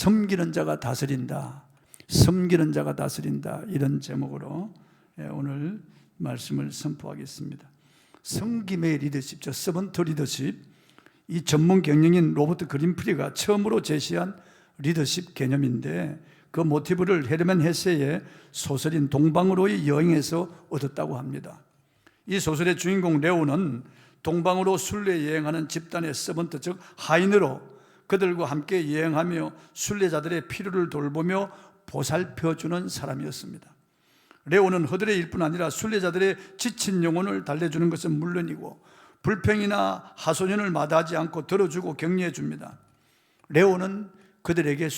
섬기는 자가 다스린다, 섬기는 자가 다스린다, 이런 제목으로 오늘 말씀을 선포하겠습니다. 섬김의 리더십, 서번트 리더십, 이 전문 경영인 로버트 그린프리가 처음으로 제시한 리더십 개념인데, 그 모티브를 헤르만 헤세의 소설인 동방으로의 여행에서 얻었다고 합니다. 이 소설의 주인공 레오는 동방으로 순례 여행하는 집단의 서번트, 즉 하인으로 그들과 함께 여행하며 순례자들의 필요를 돌보며 보살펴주는 사람이었습니다. 레오는 허들의 일뿐 아니라 순례자들의 지친 영혼을 달래주는 것은 물론이고 불평이나 하소연을 마다하지 않고 들어주고 격려해 줍니다. 레오는 그들에게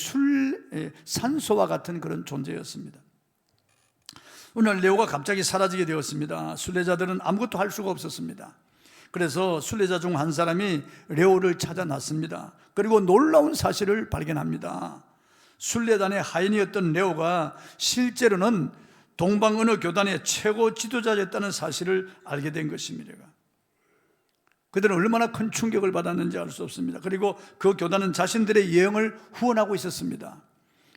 산소와 같은 그런 존재였습니다. 오늘 레오가 갑자기 사라지게 되었습니다. 순례자들은 아무것도 할 수가 없었습니다. 그래서 순례자 중 한 사람이 레오를 찾아 나섭니다. 그리고 놀라운 사실을 발견합니다. 순례단의 하인이었던 레오가 실제로는 동방언어 교단의 최고 지도자였다는 사실을 알게 된 것입니다. 그들은 얼마나 큰 충격을 받았는지 알 수 없습니다. 그리고 그 교단은 자신들의 예언을 후원하고 있었습니다.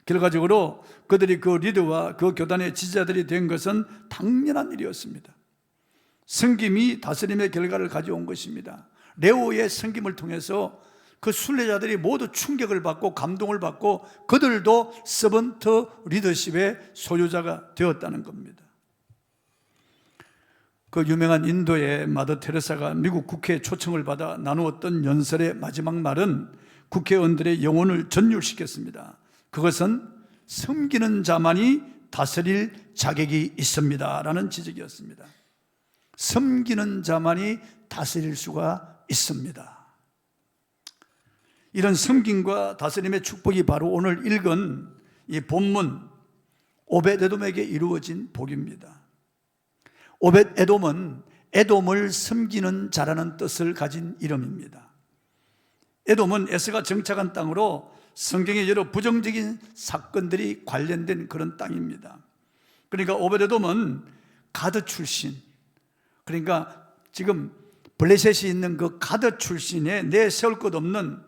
결과적으로 그들이 그 리더와 그 교단의 지지자들이 된 것은 당연한 일이었습니다. 섬김이 다스림의 결과를 가져온 것입니다. 레오의 섬김을 통해서 그 순례자들이 모두 충격을 받고 감동을 받고 그들도 서번트 리더십의 소유자가 되었다는 겁니다. 그 유명한 인도의 마더 테레사가 미국 국회에 초청을 받아 나누었던 연설의 마지막 말은 국회의원들의 영혼을 전율시켰습니다. 그것은 섬기는 자만이 다스릴 자격이 있습니다 라는 지적이었습니다. 섬기는 자만이 다스릴 수가 있습니다. 이런 섬김과 다스림의 축복이 바로 오늘 읽은 이 본문 오벳에돔에게 이루어진 복입니다. 오벳에돔은 에돔을 섬기는 자라는 뜻을 가진 이름입니다. 에돔은 에스가 정착한 땅으로 성경의 여러 부정적인 사건들이 관련된 그런 땅입니다. 그러니까 오벳에돔은 가드 출신, 그러니까 지금 블레셋이 있는 그 가드 출신에 내세울 것 없는,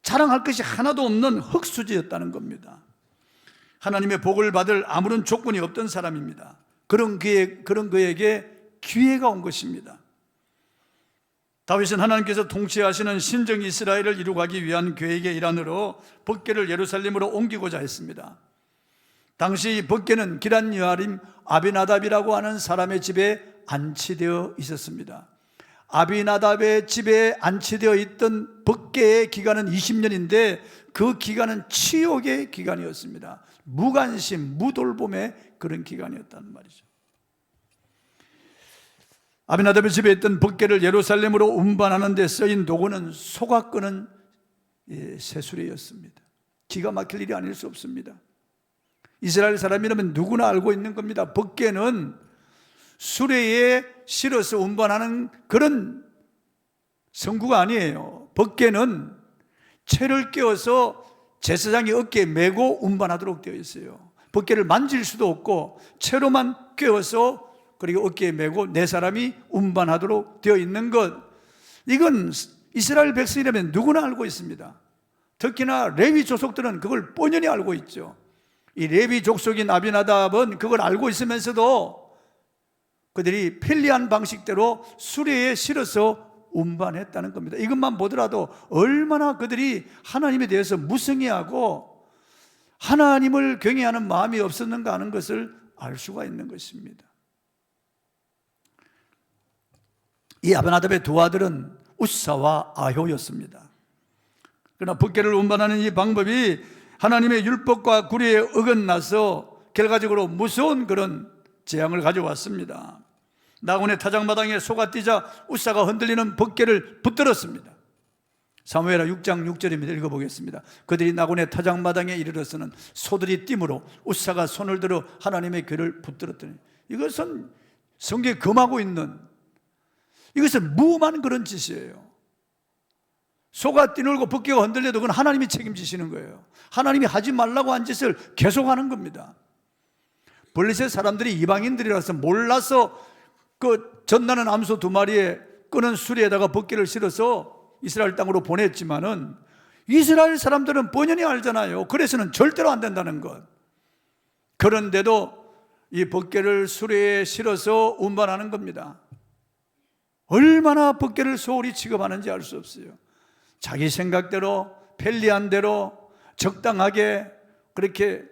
자랑할 것이 하나도 없는 흙수지였다는 겁니다. 하나님의 복을 받을 아무런 조건이 없던 사람입니다. 그런 그에게 기회가 온 것입니다. 다윗은 하나님께서 통치하시는 신정 이스라엘을 이루가기 위한 계획의 일환으로 법궤를 예루살렘으로 옮기고자 했습니다. 당시 법궤는 기란 여아림 아비나답이라고 하는 사람의 집에 안치되어 있었습니다. 아비나답의 집에 안치되어 있던 법궤의 기간은 20년인데 그 기간은 치욕의 기간이었습니다. 무관심, 무돌봄의 그런 기간이었단 말이죠. 아비나답의 집에 있던 법궤를 예루살렘으로 운반하는 데 쓰인 도구는 소가 끄는 새수레였습니다. 기가 막힐 일이 아닐 수 없습니다. 이스라엘 사람이라면 누구나 알고 있는 겁니다. 법궤는 수레에 실어서 운반하는 그런 성구가 아니에요. 법궤는 채를 꿰어서 제사장이 어깨에 메고 운반하도록 되어 있어요. 법궤를 만질 수도 없고 채로만 꿰어서 그리고 어깨에 메고 네 사람이 운반하도록 되어 있는 것, 이건 이스라엘 백성이라면 누구나 알고 있습니다. 특히나 레위 족속들은 그걸 뻔히 알고 있죠. 이 레위 족속인 아비나답은 그걸 알고 있으면서도 그들이 편리한 방식대로 수레에 실어서 운반했다는 겁니다. 이것만 보더라도 얼마나 그들이 하나님에 대해서 무성의하고 하나님을 경외하는 마음이 없었는가 하는 것을 알 수가 있는 것입니다. 이 아비나답의 두 아들은 우사와 아효였습니다. 그러나 법궤를 운반하는 이 방법이 하나님의 율법과 구리에 어긋나서 결과적으로 무서운 그런 재앙을 가져왔습니다. 나곤의 타작마당에 소가 뛰자 우사가 흔들리는 법궤를 붙들었습니다. 사무엘하 6장 6절입니다. 읽어보겠습니다. 그들이 나곤의 타작마당에 이르러서는 소들이 띠므로 우사가 손을 들어 하나님의 궤를 붙들었더니, 이것은 성경에 금하고 있는, 이것은 무음한 그런 짓이에요. 소가 뛰놀고 법궤가 흔들려도 그건 하나님이 책임지시는 거예요. 하나님이 하지 말라고 한 짓을 계속하는 겁니다. 블레셋 사람들이 이방인들이라서 몰라서 그 전나는 암소 2마리에 끄는 수레에다가 법궤를 실어서 이스라엘 땅으로 보냈지만은 이스라엘 사람들은 뻔히 알잖아요. 그래서는 절대로 안 된다는 것. 그런데도 이 벗개를 수레에 실어서 운반하는 겁니다. 얼마나 벗개를 소홀히 취급하는지 알 수 없어요. 자기 생각대로, 편리한 대로 적당하게 그렇게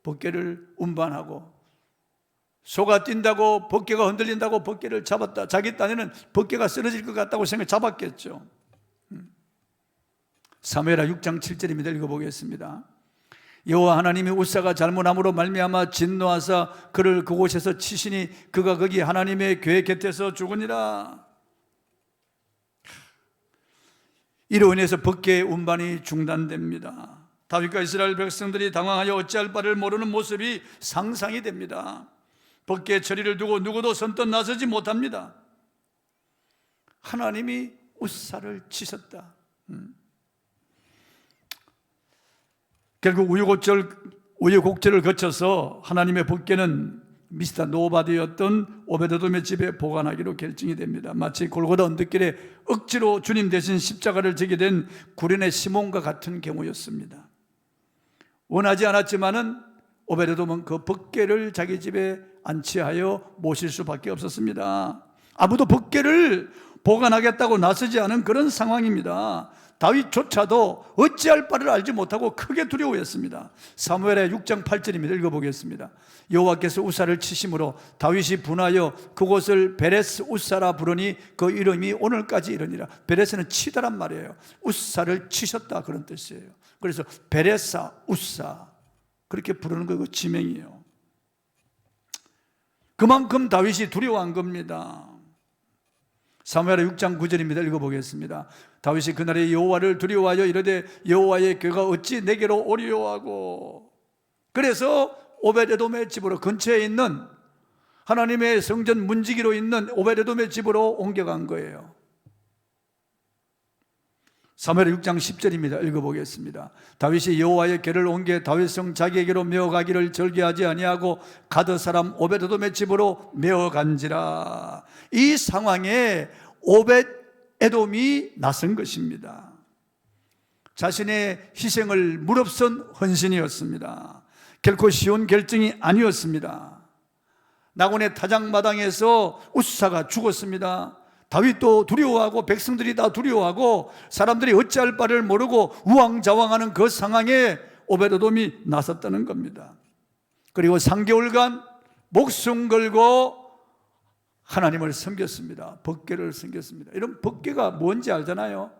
벗개를 운반하고, 소가 뛴다고 벗개가 흔들린다고 벗개를 잡았다. 자기 딴에는 벗개가 쓰러질 것 같다고 생각 잡았겠죠. 사무엘하 6장 7절입니다. 읽어보겠습니다. 여호와 하나님이 우사가 잘못함으로 말미암아 진노하사 그를 그곳에서 치시니 그가 거기 하나님의 궤 곁에서 죽으니라. 이로 인해서 벗개의 운반이 중단됩니다. 다윗과 이스라엘 백성들이 당황하여 어찌할 바를 모르는 모습이 상상이 됩니다. 벗개의 처리를 두고 누구도 선뜻 나서지 못합니다. 하나님이 우사를 치셨다. 결국 우여곡절을 거쳐서 하나님의 벗개는 미스터 노바디였던 오베드돔의 집에 보관하기로 결정이 됩니다. 마치 골고다 언덕길에 억지로 주님 대신 십자가를 지게 된 구련의 시몬과 같은 경우였습니다. 원하지 않았지만은 오베드돔은 그 벗개를 자기 집에 안치하여 모실 수밖에 없었습니다. 아무도 벗개를 보관하겠다고 나서지 않은 그런 상황입니다. 다윗조차도 어찌할 바를 알지 못하고 크게 두려워했습니다. 사무엘하 6장 8절입니다. 읽어보겠습니다. 여호와께서 우사를 치심으로 다윗이 분하여 그곳을 베레스 우사라 부르니 그 이름이 오늘까지 이르니라. 베레스는 치다란 말이에요. 우사를 치셨다 그런 뜻이에요. 그래서 베레사 우사 그렇게 부르는 거 그 지명이에요. 그만큼 다윗이 두려워한 겁니다. 사무엘하 6장 9절입니다. 읽어보겠습니다. 다윗이 그날에 여호와를 두려워하여 이르되 여호와의 궤가 어찌 내게로 오리요 하고, 그래서 오베데돔의 집으로 근처에 있는 하나님의 성전 문지기로 있는 오베데돔의 집으로 옮겨간 거예요. 사무엘하 6장 10절입니다. 읽어보겠습니다. 다윗이 여호와의 궤를 옮겨 다윗성 자기에게로 메어가기를 절개하지 아니하고 가드 사람 오베데돔의 집으로 메어간지라. 이 상황에 오벳에돔이 나선 것입니다. 자신의 희생을 무릅쓴 헌신이었습니다. 결코 쉬운 결정이 아니었습니다. 나곤의 타작마당에서 우사가 죽었습니다. 다윗도 두려워하고 백성들이 다 두려워하고 사람들이 어찌할 바를 모르고 우왕좌왕하는 그 상황에 오베드돔이 나섰다는 겁니다. 그리고 3개월간 목숨 걸고 하나님을 섬겼습니다. 벗개를 섬겼습니다. 이런 벗개가 뭔지 알잖아요.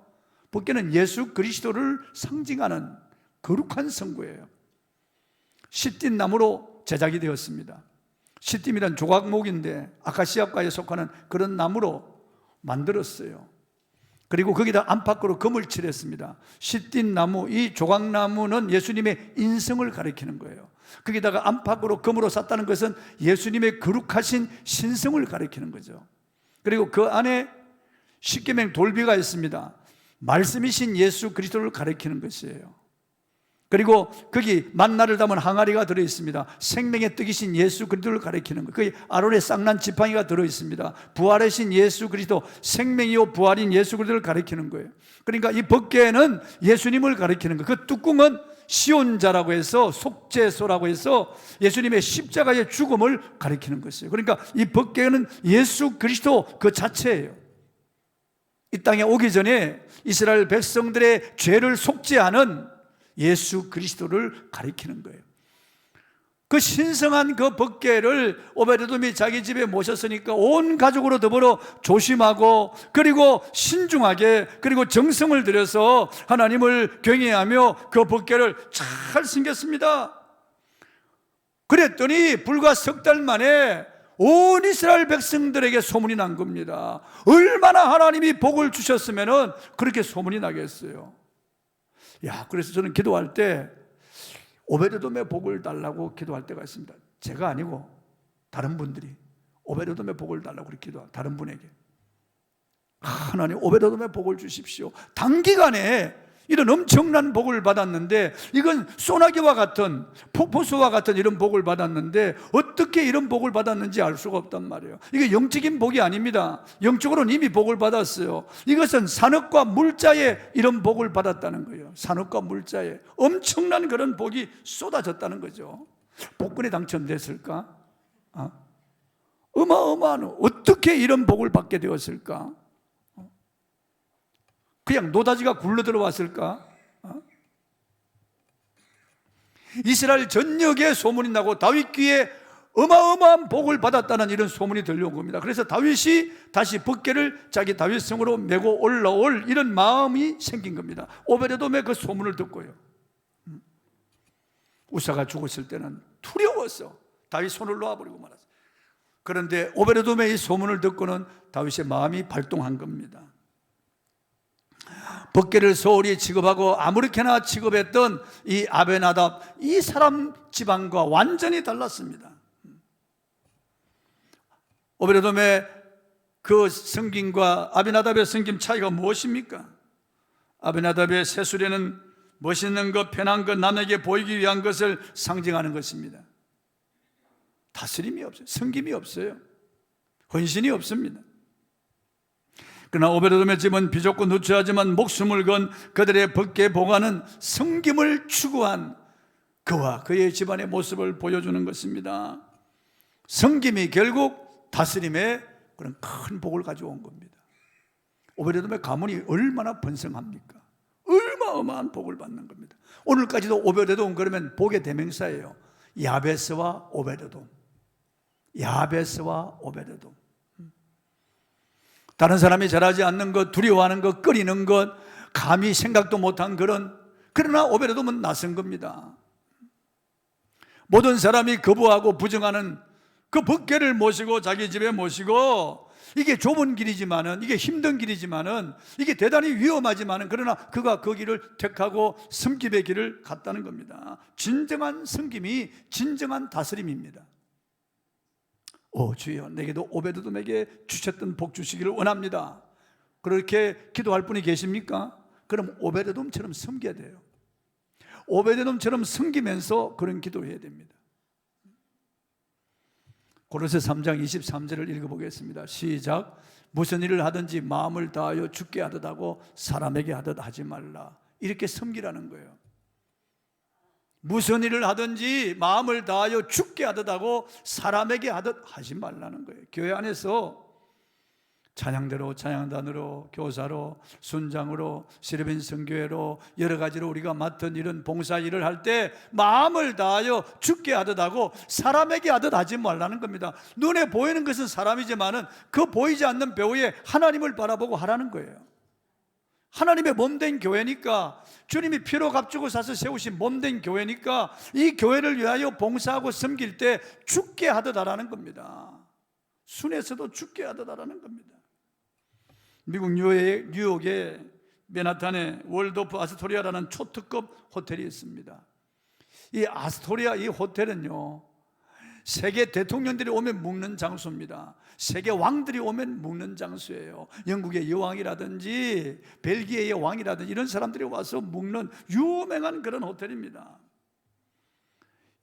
벗개는 예수 그리스도를 상징하는 거룩한 성구예요. 시띠 나무로 제작이 되었습니다. 시띠이란 조각목인데 아카시아과에 속하는 그런 나무로 만들었어요. 그리고 거기다 안팎으로 금을 칠했습니다. 시띠 나무, 이 조각나무는 예수님의 인성을 가리키는 거예요. 거기다가 안팎으로 금으로 쌌다는 것은 예수님의 거룩하신 신성을 가리키는 거죠. 그리고 그 안에 십계명 돌비가 있습니다. 말씀이신 예수 그리스도를 가리키는 것이에요. 그리고 거기 만나를 담은 항아리가 들어있습니다. 생명의 떡이신 예수 그리스도를 가리키는 거예요. 거기 아론의 쌍난 지팡이가 들어있습니다. 부활하신 예수 그리스도, 생명이요 부활인 예수 그리스도를 가리키는 거예요. 그러니까 이 벗개는 예수님을 가리키는 거예요. 그 뚜껑은 시온자라고 해서, 속죄소라고 해서 예수님의 십자가의 죽음을 가리키는 것이에요. 그러니까 이 벗개는 예수 그리스도 그 자체예요. 이 땅에 오기 전에 이스라엘 백성들의 죄를 속죄하는 예수 그리스도를 가리키는 거예요. 그 신성한 그 벗개를 오베드돔이 자기 집에 모셨으니까 온 가족으로 더불어 조심하고 그리고 신중하게 그리고 정성을 들여서 하나님을 경외하며 그 벗개를 잘 숨겼습니다. 그랬더니 불과 석 달 만에 온 이스라엘 백성들에게 소문이 난 겁니다. 얼마나 하나님이 복을 주셨으면 그렇게 소문이 나겠어요. 그래서 저는 기도할 때 오베드돔의 복을 달라고 기도할 때가 있습니다. 제가 아니고 다른 분들이 오베드돔의 복을 달라고 그렇게 기도해요. 다른 분에게 하나님 오베드돔의 복을 주십시오. 단기간에 이런 엄청난 복을 받았는데, 이건 소나기와 같은, 폭포수와 같은 이런 복을 받았는데 어떻게 이런 복을 받았는지 알 수가 없단 말이에요. 이게 영적인 복이 아닙니다. 영적으로는 이미 복을 받았어요. 이것은 산업과 물자에 이런 복을 받았다는 거예요. 산업과 물자에 엄청난 그런 복이 쏟아졌다는 거죠. 복권에 당첨됐을까? 어마어마한, 어떻게 이런 복을 받게 되었을까? 그냥 노다지가 굴러 들어왔을까? 이스라엘 전역에 소문이 나고 다윗 귀에 어마어마한 복을 받았다는 이런 소문이 들려온 겁니다. 그래서 다윗이 다시 법궤를 자기 다윗성으로 메고 올라올 이런 마음이 생긴 겁니다. 오베데돔의 그 소문을 듣고요. 우사가 죽었을 때는 두려워서 다윗 손을 놓아버리고 말았어요. 그런데 오베데돔의 이 소문을 듣고는 다윗의 마음이 발동한 겁니다. 법궤를 소홀히 취급하고 아무렇게나 취급했던 이 아베나답, 이 사람 집안과 완전히 달랐습니다. 오베데돔의 그 성김과 아비나답의 성김 차이가 무엇입니까? 아비나답의 세수레는 멋있는 것, 편한 것, 남에게 보이기 위한 것을 상징하는 것입니다. 다스림이 없어요. 성김이 없어요. 헌신이 없습니다. 그러나 오베데돔의 집은 비좁고 누추하지만 목숨을 건 그들의 법궤 보관은 성김을 추구한 그와 그의 집안의 모습을 보여주는 것입니다. 성김이 결국 다스림의 그런 큰 복을 가져온 겁니다. 오베데돔의 가문이 얼마나 번성합니까? 어마어마한 복을 받는 겁니다. 오늘까지도 오베데돔 그러면 복의 대명사예요. 야베스와 오베데돔. 야베스와 오베데돔. 다른 사람이 잘하지 않는 것, 두려워하는 것, 꺼리는 것, 감히 생각도 못한 그러나 오베데돔은 낯선 겁니다. 모든 사람이 거부하고 부정하는 그 법궤를 모시고 자기 집에 모시고, 이게 좁은 길이지만은, 이게 힘든 길이지만은, 이게 대단히 위험하지만은, 그러나 그가 그 길을 택하고 섬김의 길을 갔다는 겁니다. 진정한 섬김이 진정한 다스림입니다. 주여, 내게도 오베데돔에게 주셨던 복 주시기를 원합니다. 그렇게 기도할 분이 계십니까? 그럼 오베데돔처럼 섬겨야 돼요. 오베데돔처럼 섬기면서 그런 기도를 해야 됩니다. 고로새 3장 23절을 읽어보겠습니다. 시작. 무슨 일을 하든지 마음을 다하여 주께 하듯 하고 사람에게 하듯 하지 말라. 이렇게 섬기라는 거예요. 무슨 일을 하든지 마음을 다하여 주께 하듯 하고 사람에게 하듯 하지 말라는 거예요. 교회 안에서 찬양대로, 찬양단으로, 교사로, 순장으로, 시르빈 선교회로 여러 가지로 우리가 맡은 이런 봉사 일을 할 때 마음을 다하여 주께 하듯 하고 사람에게 하듯 하지 말라는 겁니다. 눈에 보이는 것은 사람이지만은 그 보이지 않는 배후에 하나님을 바라보고 하라는 거예요. 하나님의 몸된 교회니까, 주님이 피로 값주고 사서 세우신 몸된 교회니까 이 교회를 위하여 봉사하고 섬길 때 죽게 하듯 하라는 겁니다. 순에서도 죽게 하듯 하라는 겁니다. 미국 뉴욕에 맨하탄에 월도프 아스토리아라는 초특급 호텔이 있습니다. 이 아스토리아 이 호텔은요, 세계 대통령들이 오면 묵는 장소입니다. 세계 왕들이 오면 묵는 장소예요. 영국의 여왕이라든지 벨기에의 왕이라든지 이런 사람들이 와서 묵는 유명한 그런 호텔입니다.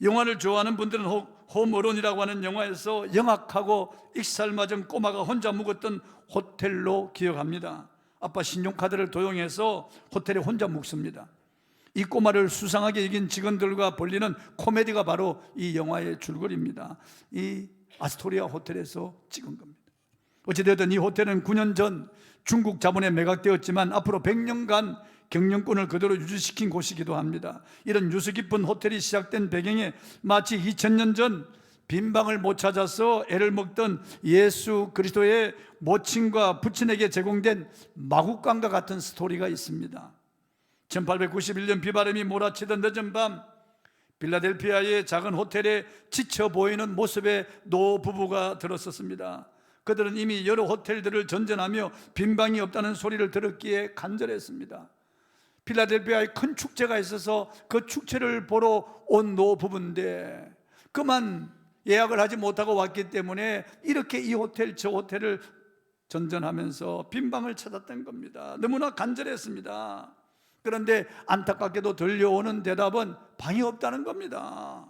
영화를 좋아하는 분들은 홈어론이라고 하는 영화에서 영악하고 익살맞은 꼬마가 혼자 묵었던 호텔로 기억합니다. 아빠 신용카드를 도용해서 호텔에 혼자 묵습니다. 이 꼬마를 수상하게 여긴 직원들과 벌리는 코미디가 바로 이 영화의 줄거리입니다. 이 아스토리아 호텔에서 찍은 겁니다. 어찌되었든 이 호텔은 9년 전 중국 자본에 매각되었지만 앞으로 100년간 경영권을 그대로 유지시킨 곳이기도 합니다. 이런 유수 깊은 호텔이 시작된 배경에 마치 2000년 전 빈방을 못 찾아서 애를 먹던 예수 그리스도의 모친과 부친에게 제공된 마국간과 같은 스토리가 있습니다. 1891년 비바람이 몰아치던 늦은 밤, 필라델피아의 작은 호텔에 지쳐 보이는 모습의 노 부부가 들었었습니다. 그들은 이미 여러 호텔들을 전전하며 빈방이 없다는 소리를 들었기에 간절했습니다. 필라델피아에 큰 축제가 있어서 그 축제를 보러 온 노 부부인데 그만 예약을 하지 못하고 왔기 때문에 이렇게 이 호텔 저 호텔을 전전하면서 빈방을 찾았던 겁니다. 너무나 간절했습니다. 그런데 안타깝게도 들려오는 대답은 방이 없다는 겁니다.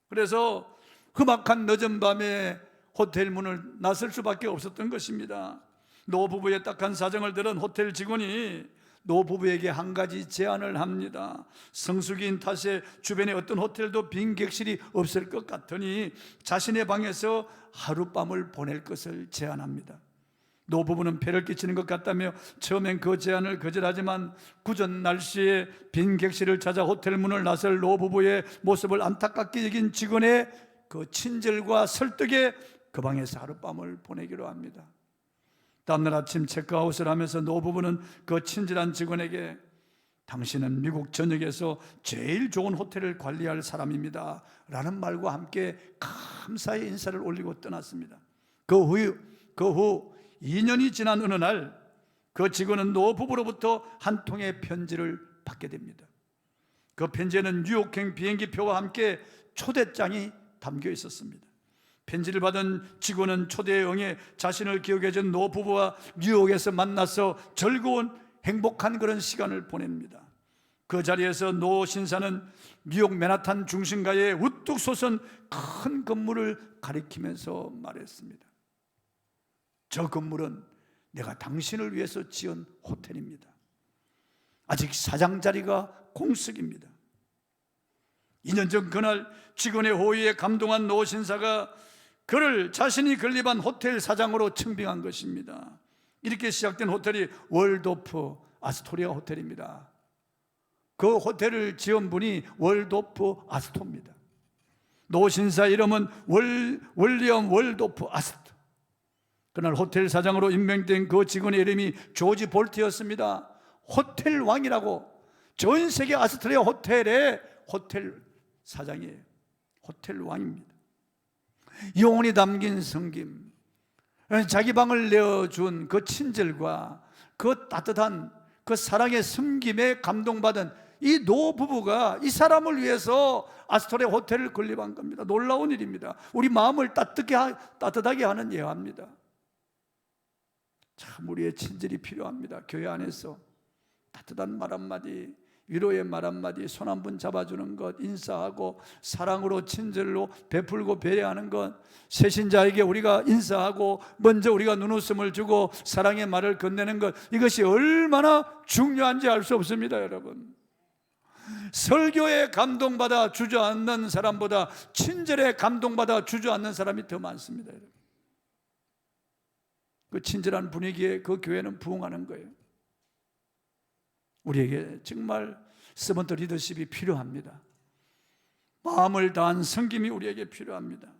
그래서 험악한 늦은 밤에 호텔 문을 나설 수밖에 없었던 것입니다. 노부부의 딱한 사정을 들은 호텔 직원이 노부부에게 한 가지 제안을 합니다. 성수기인 탓에 주변에 어떤 호텔도 빈 객실이 없을 것 같으니 자신의 방에서 하룻밤을 보낼 것을 제안합니다. 노부부는 폐를 끼치는 것 같다며 처음엔 그 제안을 거절하지만 구전 날씨에 빈 객실을 찾아 호텔 문을 나설 노부부의 모습을 안타깝게 여긴 직원의 그 친절과 설득에 그 방에서 하룻밤을 보내기로 합니다. 다음날 아침 체크아웃을 하면서 노부부는 그 친절한 직원에게 당신은 미국 전역에서 제일 좋은 호텔을 관리할 사람입니다 라는 말과 함께 감사의 인사를 올리고 떠났습니다. 그 후 2년이 지난 어느 날 그 직원은 노부부로부터 한 통의 편지를 받게 됩니다. 그 편지에는 뉴욕행 비행기표와 함께 초대장이 담겨 있었습니다. 편지를 받은 직원은 초대에 응해 자신을 기억해준 노부부와 뉴욕에서 만나서 즐거운 행복한 그런 시간을 보냅니다. 그 자리에서 노 신사는 뉴욕 맨하탄 중심가에 우뚝 솟은 큰 건물을 가리키면서 말했습니다. 저 건물은 내가 당신을 위해서 지은 호텔입니다. 아직 사장 자리가 공석입니다. 2년 전 그날 직원의 호의에 감동한 노 신사가 그를 자신이 건립한 호텔 사장으로 청빙한 것입니다. 이렇게 시작된 호텔이 월도프 아스토리아 호텔입니다. 그 호텔을 지은 분이 월도프 아스토입니다. 노 신사 이름은 월리엄 월도프 아스토. 그날 호텔 사장으로 임명된 그 직원의 이름이 조지 볼트였습니다. 호텔 왕이라고, 전 세계 아스토리아 호텔의 호텔 사장이에요. 호텔 왕입니다. 영혼이 담긴 섬김, 자기 방을 내어준 그 친절과 그 따뜻한 그 사랑의 섬김에 감동받은 이 노부부가 이 사람을 위해서 아스토리아 호텔을 건립한 겁니다. 놀라운 일입니다. 우리 마음을 따뜻하게 하는 예화입니다. 참 우리의 친절이 필요합니다. 교회 안에서 따뜻한 말 한마디, 위로의 말 한마디, 손 한 번 잡아주는 것, 인사하고 사랑으로 친절로 베풀고 배려하는 것, 새신자에게 우리가 인사하고 먼저 우리가 눈웃음을 주고 사랑의 말을 건네는 것, 이것이 얼마나 중요한지 알 수 없습니다. 여러분, 설교에 감동받아 주저앉는 사람보다 친절에 감동받아 주저앉는 사람이 더 많습니다. 여러분, 그 친절한 분위기에 그 교회는 부흥하는 거예요. 우리에게 정말 서번트 리더십이 필요합니다. 마음을 다한 섬김이 우리에게 필요합니다.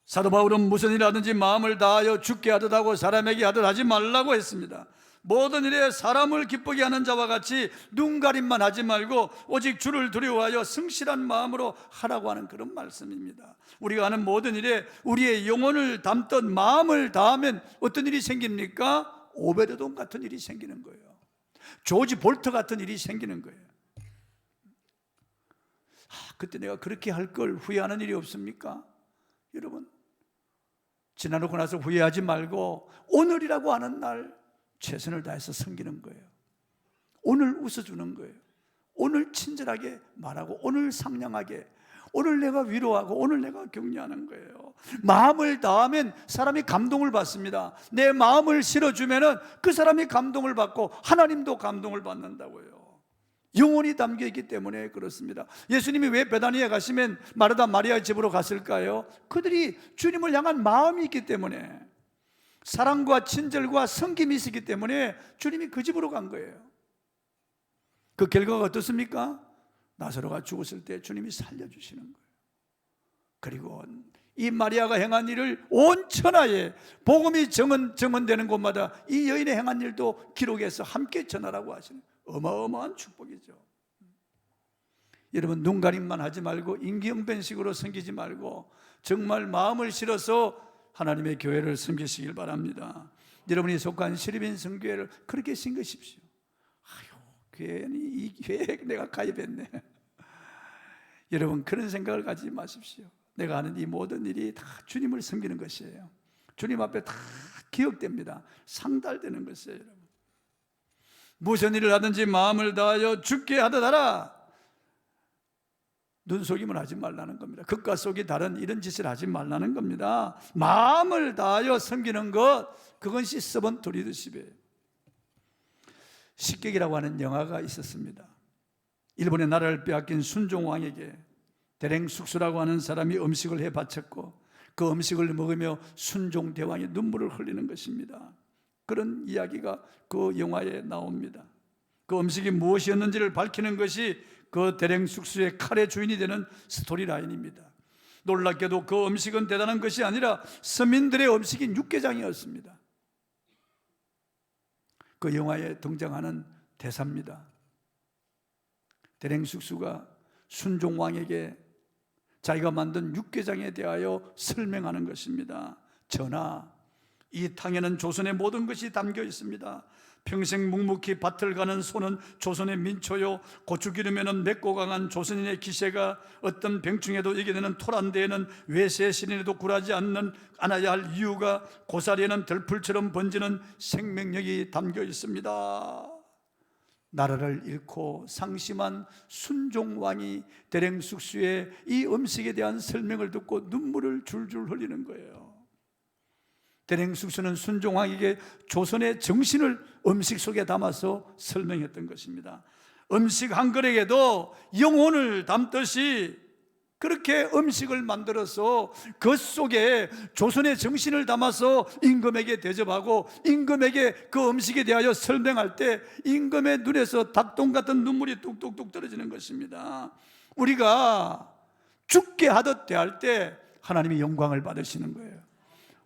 사도 바울은 무슨 일 하든지 마음을 다하여 주께 하듯 하고 사람에게 하듯 하지 말라고 했습니다. 모든 일에 사람을 기쁘게 하는 자와 같이 눈가림만 하지 말고 오직 주를 두려워하여 성실한 마음으로 하라고 하는 그런 말씀입니다. 우리가 하는 모든 일에 우리의 영혼을 담던 마음을 다하면 어떤 일이 생깁니까? 오베드돔 같은 일이 생기는 거예요. 조지 볼트 같은 일이 생기는 거예요. 그때 내가 그렇게 할 걸 후회하는 일이 없습니까? 여러분, 지나놓고 나서 후회하지 말고 오늘이라고 하는 날 최선을 다해서 섬기는 거예요. 오늘 웃어주는 거예요. 오늘 친절하게 말하고, 오늘 상냥하게, 오늘 내가 위로하고, 오늘 내가 격려하는 거예요. 마음을 다하면 사람이 감동을 받습니다. 내 마음을 실어주면 그 사람이 감동을 받고 하나님도 감동을 받는다고요. 영혼이 담겨있기 때문에 그렇습니다. 예수님이 왜 베다니에 가시면 마르다 마리아의 집으로 갔을까요? 그들이 주님을 향한 마음이 있기 때문에, 사랑과 친절과 섬김이 있었기 때문에 주님이 그 집으로 간 거예요. 그 결과가 어떻습니까? 나사로가 죽었을 때 주님이 살려주시는 거예요. 그리고 이 마리아가 행한 일을 온 천하에, 복음이 증언되는 곳마다 이 여인의 행한 일도 기록해서 함께 전하라고 하시는 어마어마한 축복이죠. 여러분, 눈가림만 하지 말고 임기응변식으로 섬기지 말고 정말 마음을 실어서 하나님의 교회를 섬기시길 바랍니다. 여러분이 속한 시립인 성교회를 그렇게 섬기십시오. 아유, 괜히 이 교회에 내가 가입했네. 여러분, 그런 생각을 가지지 마십시오. 내가 하는 이 모든 일이 다 주님을 섬기는 것이에요. 주님 앞에 다 기억됩니다. 상달되는 것이에요. 여러분, 무슨 일을 하든지 마음을 다하여 주께 하듯 하라. 눈속임을 하지 말라는 겁니다. 겉과 속이 다른 이런 짓을 하지 말라는 겁니다. 마음을 다하여 섬기는 것, 그것이 서번트 리더십이에요. 식객이라고 하는 영화가 있었습니다. 일본의 나라를 빼앗긴 순종왕에게 대랭숙수라고 하는 사람이 음식을 해 바쳤고 그 음식을 먹으며 순종대왕이 눈물을 흘리는 것입니다. 그런 이야기가 그 영화에 나옵니다. 그 음식이 무엇이었는지를 밝히는 것이 그 대랭숙수의 칼의 주인이 되는 스토리라인입니다. 놀랍게도 그 음식은 대단한 것이 아니라 서민들의 음식인 육개장이었습니다. 그 영화에 등장하는 대사입니다. 대랭숙수가 순종왕에게 자기가 만든 육개장에 대하여 설명하는 것입니다. 전하, 이 탕에는 조선의 모든 것이 담겨 있습니다. 평생 묵묵히 밭을 가는 소는 조선의 민초요, 고추기름에는 맵고 강한 조선인의 기세가, 어떤 병충해도 이겨내는 토란대에는 외세 신인에도 굴하지 않아야 할 이유가, 고사리에는 들풀처럼 번지는 생명력이 담겨 있습니다. 나라를 잃고 상심한 순종왕이 대랭숙수의 이 음식에 대한 설명을 듣고 눈물을 줄줄 흘리는 거예요. 대랭숙수는 순종왕에게 조선의 정신을 음식 속에 담아서 설명했던 것입니다. 음식 한 그릇에도 영혼을 담듯이 그렇게 음식을 만들어서 그 속에 조선의 정신을 담아서 임금에게 대접하고 임금에게 그 음식에 대하여 설명할 때 임금의 눈에서 닭똥 같은 눈물이 뚝뚝뚝 떨어지는 것입니다. 우리가 죽게 하듯 대할 때 하나님이 영광을 받으시는 거예요.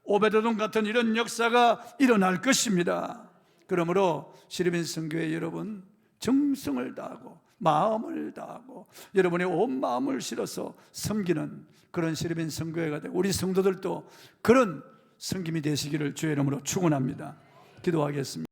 오베드돔 같은 이런 역사가 일어날 것입니다. 그러므로 시리빈 선교회 여러분, 정성을 다하고 마음을 다하고 여러분의 온 마음을 실어서 섬기는 그런 시리빈 선교회가 되고 우리 성도들도 그런 섬김이 되시기를 주의 이름으로 축원합니다. 기도하겠습니다.